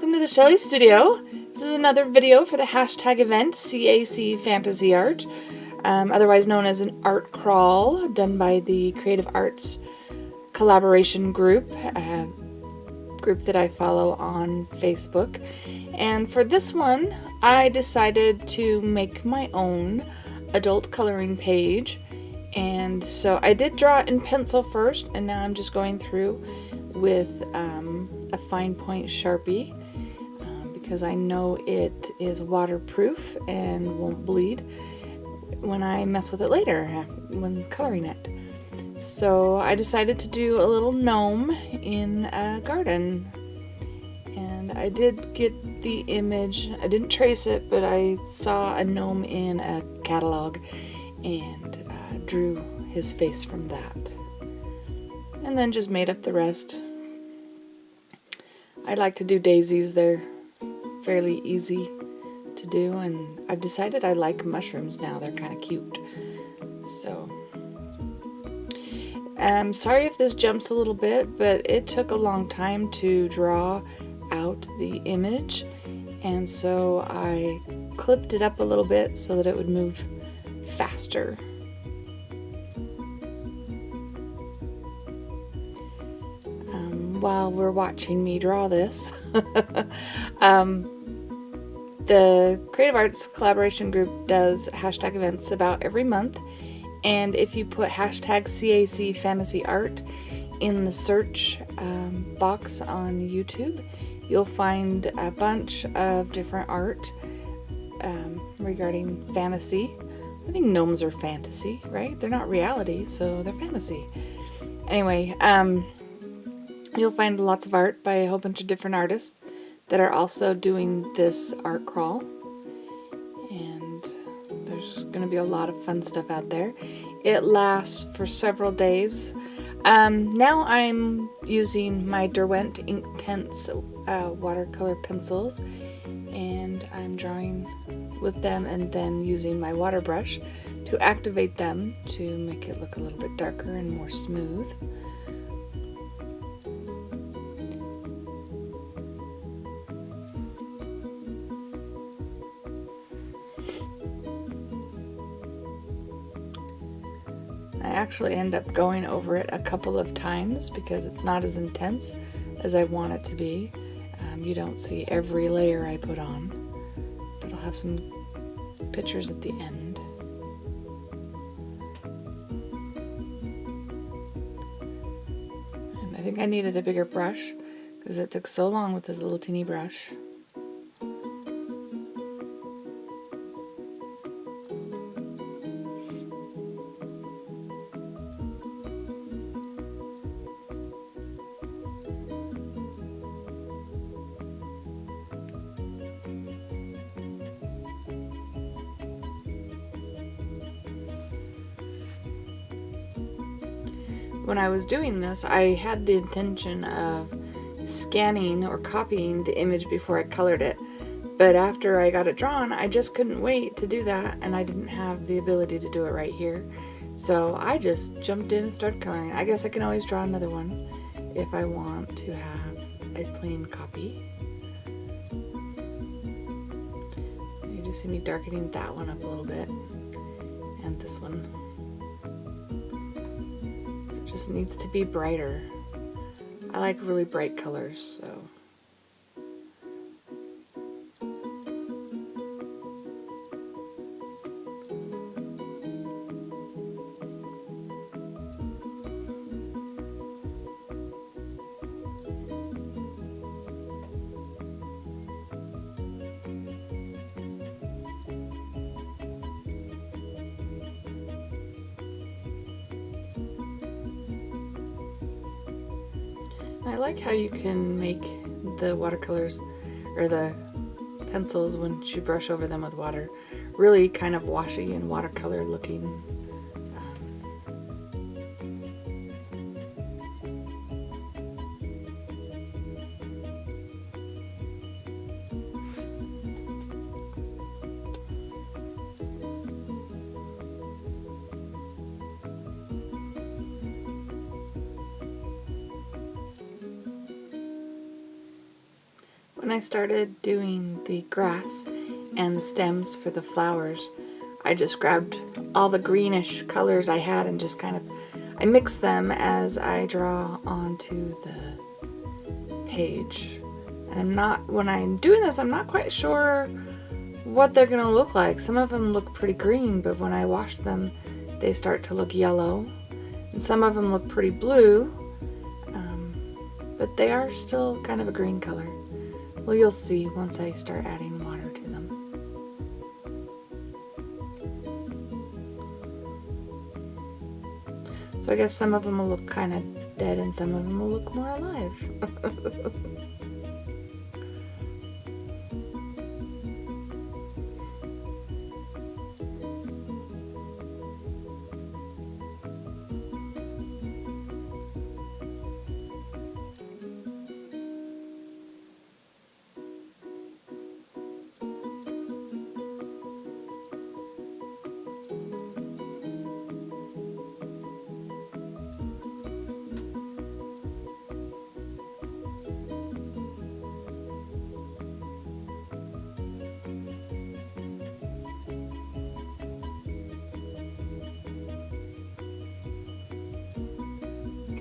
welcome to the Shelley Studio. This is another video for the hashtag event, CAC Fantasy Art, otherwise known as an art crawl done by the Creative Arts Collaboration Group, a group that I follow on Facebook. And for this one, I decided to make my own adult coloring page. And so I did draw it in pencil first, and now I'm just going through with a fine point Sharpie because I know it is waterproof and won't bleed when I mess with it later when coloring it. So I decided to do a little gnome in a garden, and I did get the image. I didn't trace it, but I saw a gnome in a catalog and drew his face from that, and then just made up the rest. I like to do daisies. They're fairly easy to do, and I've decided I like mushrooms now. They're kind of cute. So sorry if this jumps a little bit, but it took a long time to draw out the image, and so I clipped it up a little bit so that it would move faster. While we're watching me draw this, the Creative Arts Collaboration Group does hashtag events about every month, and if you put hashtag CAC Fantasy Art in the search box on YouTube, you'll find a bunch of different art regarding fantasy. I think gnomes are fantasy, right? They're not reality, so they're fantasy. Anyway, you'll find lots of art by a whole bunch of different artists that are also doing this art crawl. And there's going to be a lot of fun stuff out there. It lasts for several days. Now I'm using my Derwent Inktense watercolor pencils, and I'm drawing with them and then using my water brush to activate them to make it look a little bit darker and more smooth. I actually end up going over it a couple of times because it's not as intense as I want it to be. You don't see every layer I put on, but I'll have some pictures at the end. And I think I needed a bigger brush because it took so long with this little teeny brush. When I was doing this, I had the intention of scanning or copying the image before I colored it, but after I got it drawn, I just couldn't wait to do that, and I didn't have the ability to do it right here. So I just jumped in and started coloring. I guess I can always draw another one if I want to have a plain copy. You do see me darkening that one up a little bit, and this one. Just needs to be brighter. I like really bright colors, so. I like how you can make the watercolors or the pencils, once you brush over them with water, really kind of washy and watercolor looking. When I started doing the grass and the stems for the flowers, I just grabbed all the greenish colors I had and just kind of, I mix them as I draw onto the page. And when I'm doing this, I'm not quite sure what they're gonna look like. Some of them look pretty green, but when I wash them, they start to look yellow. And some of them look pretty blue, but they are still kind of a green color. Well, you'll see once I start adding water to them. So I guess some of them will look kind of dead and some of them will look more alive.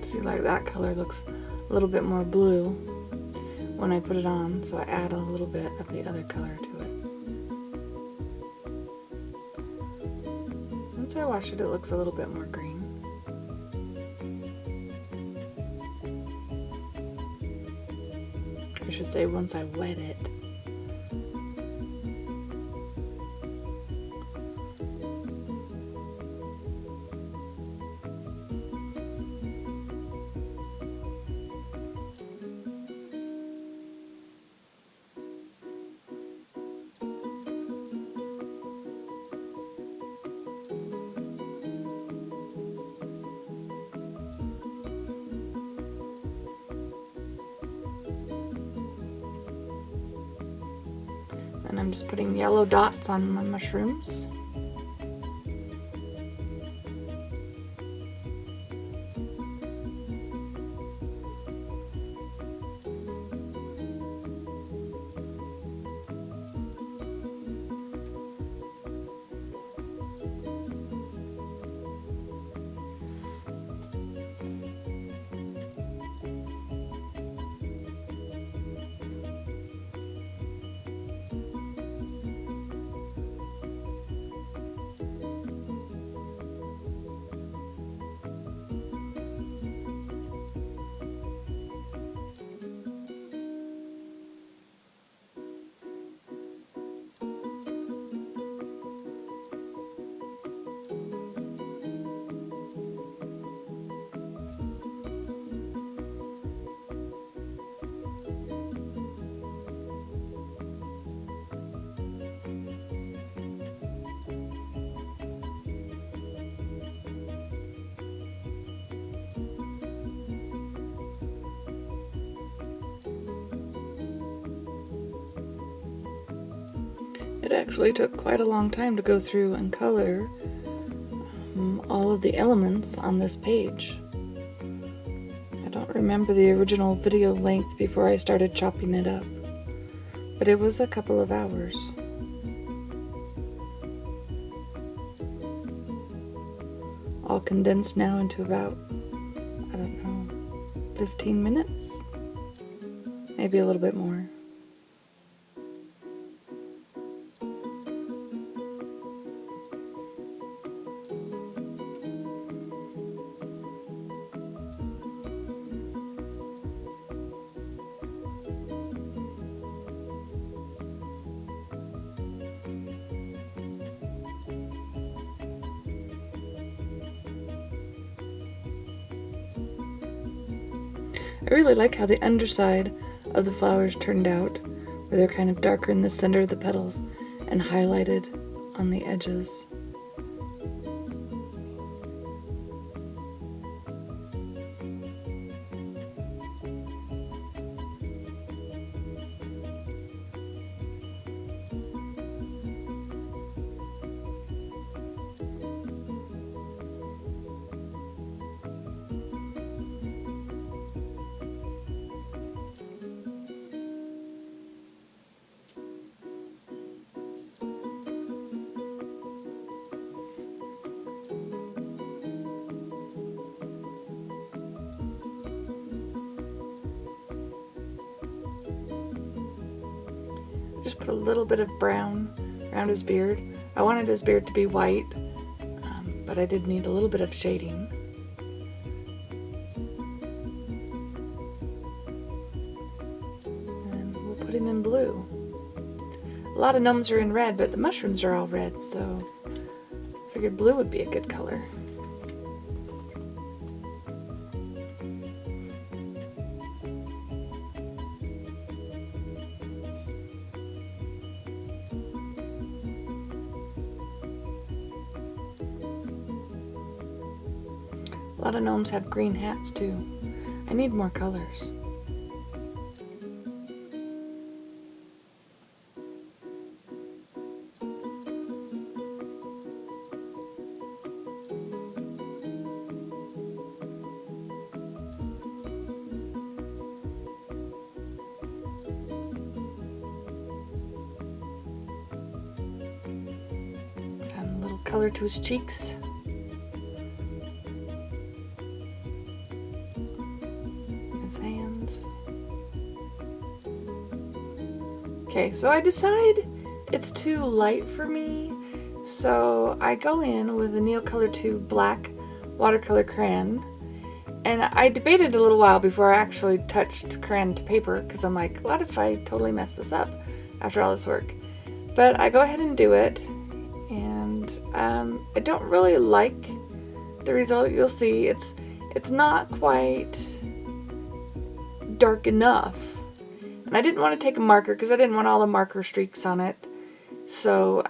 See, like that color looks a little bit more blue when I put it on, so I add a little bit of the other color to it. Once I wash it, it looks a little bit more green. I should say once I wet it. And I'm just putting yellow dots on my mushrooms. It actually took quite a long time to go through and color all of the elements on this page. I don't remember the original video length before I started chopping it up, but it was a couple of hours. All condensed now into about, I don't know, 15 minutes? Maybe a little bit more. I really like how the underside of the flowers turned out, where they're kind of darker in the center of the petals and highlighted on the edges. Just put a little bit of brown around his beard. I wanted his beard to be white, but I did need a little bit of shading. And we'll put him in blue. A lot of gnomes are in red, but the mushrooms are all red, so I figured blue would be a good color. A lot of gnomes have green hats too. I need more colors. And a little color to his cheeks. Hands. Okay, so I decide it's too light for me, so I go in with a Neocolor 2 black watercolor crayon, and I debated a little while before I actually touched crayon to paper, because I'm like, what if I totally mess this up after all this work? But I go ahead and do it, and I don't really like the result. You'll see it's not quite dark enough, and I didn't want to take a marker because I didn't want all the marker streaks on it. So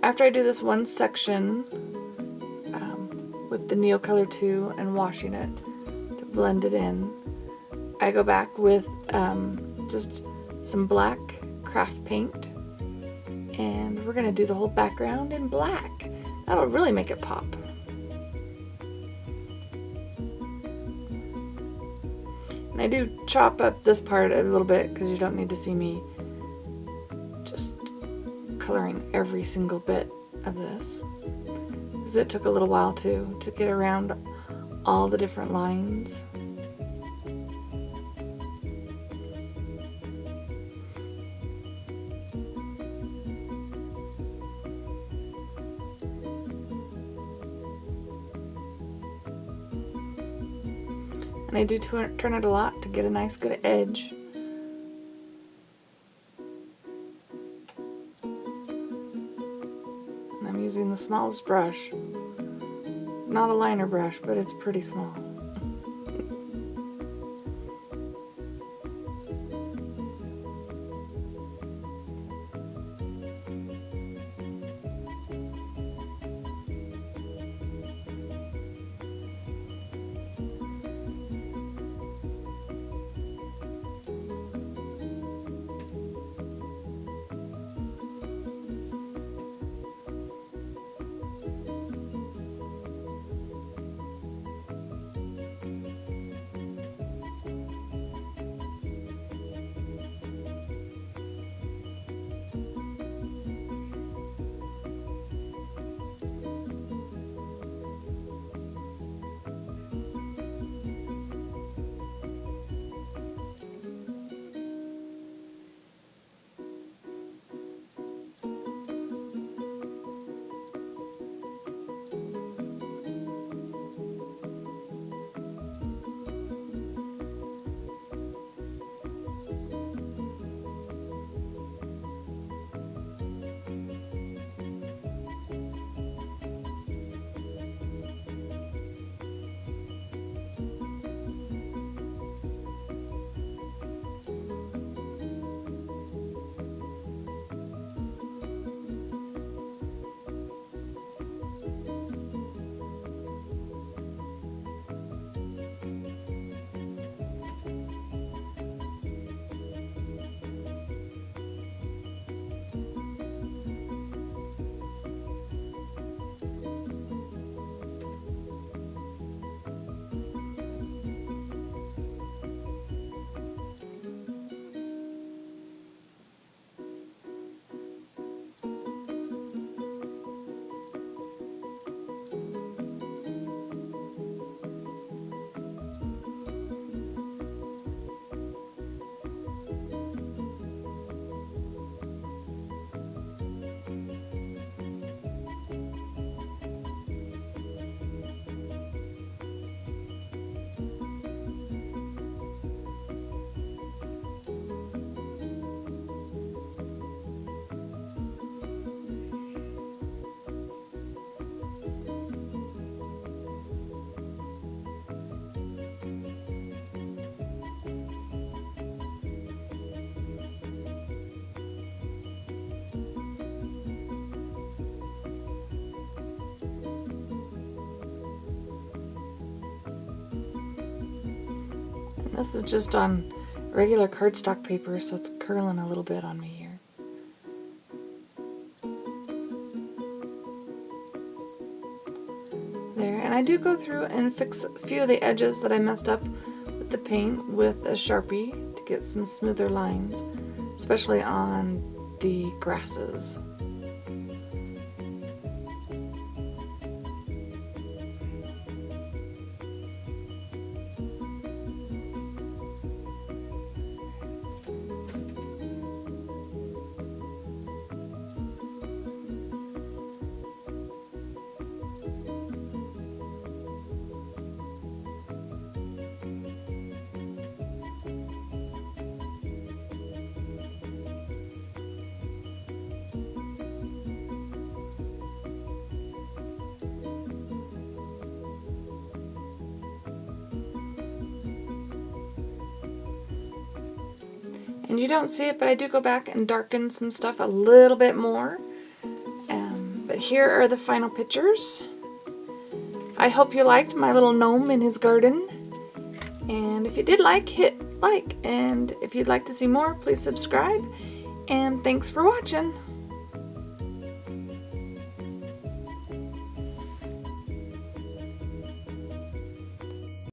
after I do this one section with the Neocolor 2 and washing it to blend it in, I go back with just some black craft paint, and we're gonna do the whole background in black. That'll really make it pop. I do chop up this part a little bit because you don't need to see me just coloring every single bit of this, because it took a little while to get around all the different lines. And I do turn it a lot to get a nice good edge. And I'm using the smallest brush. Not a liner brush, but it's pretty small. This is just on regular cardstock paper, so it's curling a little bit on me here. There, and I do go through and fix a few of the edges that I messed up with the paint with a Sharpie to get some smoother lines, especially on the grasses. And you don't see it, but I do go back and darken some stuff a little bit more. But here are the final pictures. I hope you liked my little gnome in his garden. And if you did hit like. And if you'd like to see more, please subscribe. And thanks for watching.